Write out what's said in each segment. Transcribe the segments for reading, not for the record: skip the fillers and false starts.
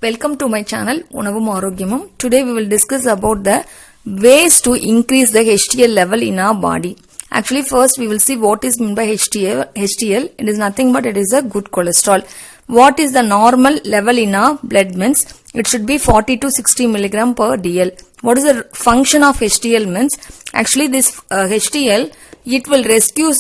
Welcome to my channel Unavum Arogyamam. Today we will discuss about the ways to increase the HDL level in our body. Actually first we will see what is meant by HDL. It is nothing but it is a good cholesterol. What is the normal level in our blood means it should be 40 to 60 milligram per DL. What is the function of HDL means actually this HDL it will rescue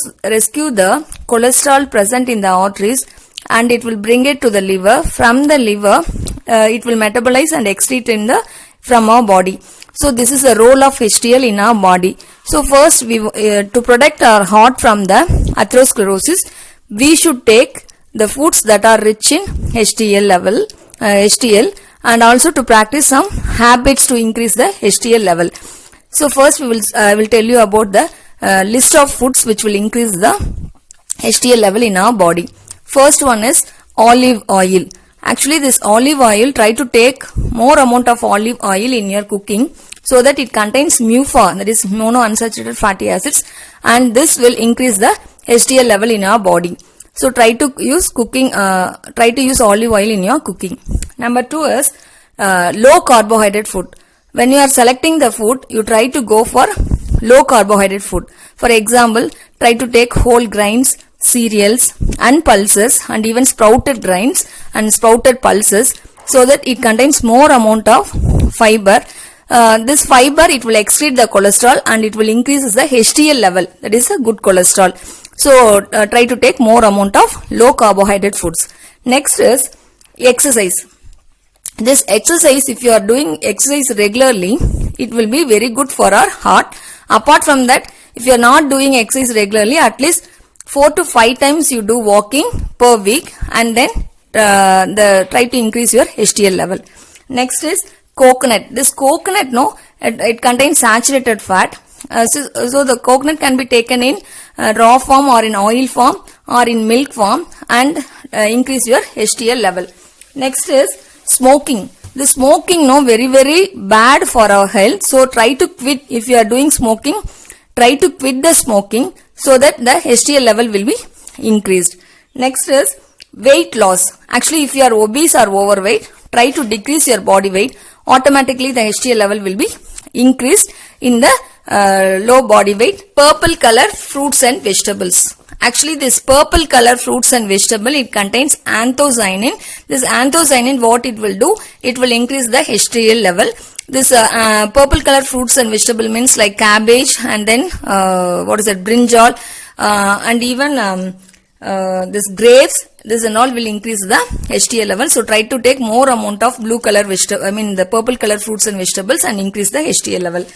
the cholesterol present in the arteries and it will bring it to the liver. From the liver it will metabolize and excrete from our body. So this is the role of HDL in our body. So first we to protect our heart from the atherosclerosis, we should take the foods that are rich in HDL and also to practice some habits to increase the HDL level. So first I will tell you about the list of foods which will increase the HDL level in our body. First one is olive oil. Actually this olive oil, try to take more amount of olive oil in your cooking so that it contains MUFA, that is monounsaturated fatty acids, and this will increase the HDL level in our body. So try to use olive oil in your cooking. Number 2 is low carbohydrate food. When you are selecting the food, you try to go for low carbohydrate food. For example, try to take whole grains, cereals and pulses, and even sprouted grains and sprouted pulses, so that it contains more amount of fiber. This fiber it will excrete the cholesterol and it will increase the HDL level, that is a good cholesterol. So try to take more amount of low carbohydrate foods. Next is exercise. This exercise, if you are doing exercise regularly, it will be very good for our heart. Apart from that, if you are not doing exercise regularly, at least 4 to 5 times you do walking per week, and then try to increase your HDL level. Next is coconut. This coconut, it contains saturated fat. So the coconut can be taken in raw form or in oil form or in milk form and increase your HDL level. Next is smoking. The smoking, very, very bad for our health. So try to quit. If you are doing smoking, try to quit the smoking so that the HDL level will be increased. Next is weight loss. Actually, if you are obese or overweight, try to decrease your body weight. Automatically the HDL level will be increased in the low body weight. Purple color fruits and vegetables. Actually this purple color fruits and vegetable, it contains anthocyanin. This anthocyanin, what it will do, it will increase the HDL level. This purple color fruits and vegetable means like cabbage and then brinjal and even this grapes. This and all will increase the HDL level. So try to take more amount of blue color the purple color fruits and vegetables and increase the HDL level.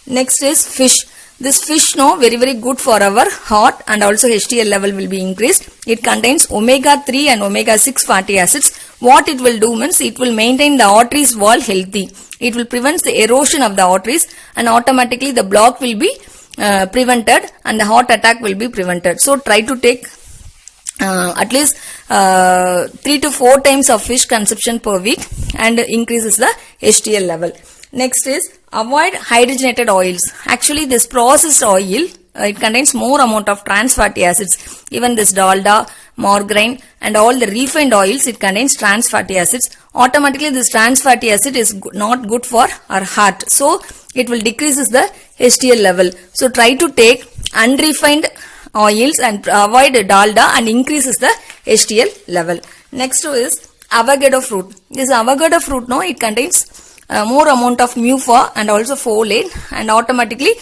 Next is fish. This fish, very, very good for our heart, and also HDL level will be increased. It contains omega-3 and omega-6 fatty acids. What it will do means it will maintain the arteries wall healthy. It will prevent the erosion of the arteries, and automatically the block will be prevented and the heart attack will be prevented. So try to take at least 3 to 4 times of fish consumption per week and increases the HDL level. Next is avoid hydrogenated oils. Actually this processed oil, it contains more amount of trans fatty acids. Even this dalda, margarine and all the refined oils, it contains trans fatty acids. Automatically this trans fatty acid is not good for our heart. So it will decreases the HDL level. So try to take unrefined oils and avoid dalda and increases the HDL level. Next is avocado fruit. This avocado fruit, it contains more amount of MUFA and also folate, and automatically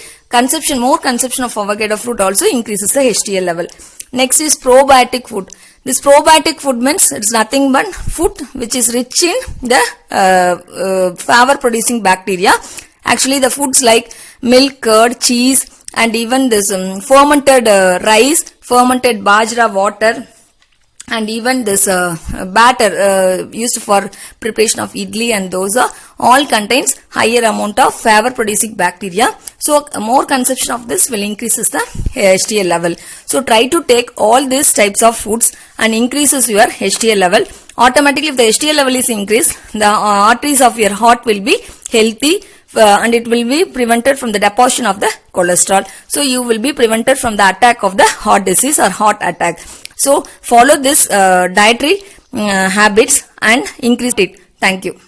more consumption of avocado fruit also increases the HDL level. Next is probiotic food. This probiotic food means it's nothing but food which is rich in the favor producing bacteria. Actually the foods like milk, curd, cheese and even this fermented rice, fermented bajra water, and even this batter used for preparation of idli and dosa all contains higher amount of favor producing bacteria. So more consumption of this will increases the HDL level. So try to take all these types of foods and increases your HDL level. Automatically if the HDL level is increased, the arteries of your heart will be healthy and it will be prevented from the deposition of the cholesterol. So you will be prevented from the attack of the heart disease or heart attack. So follow this dietary habits and increase it. Thank you.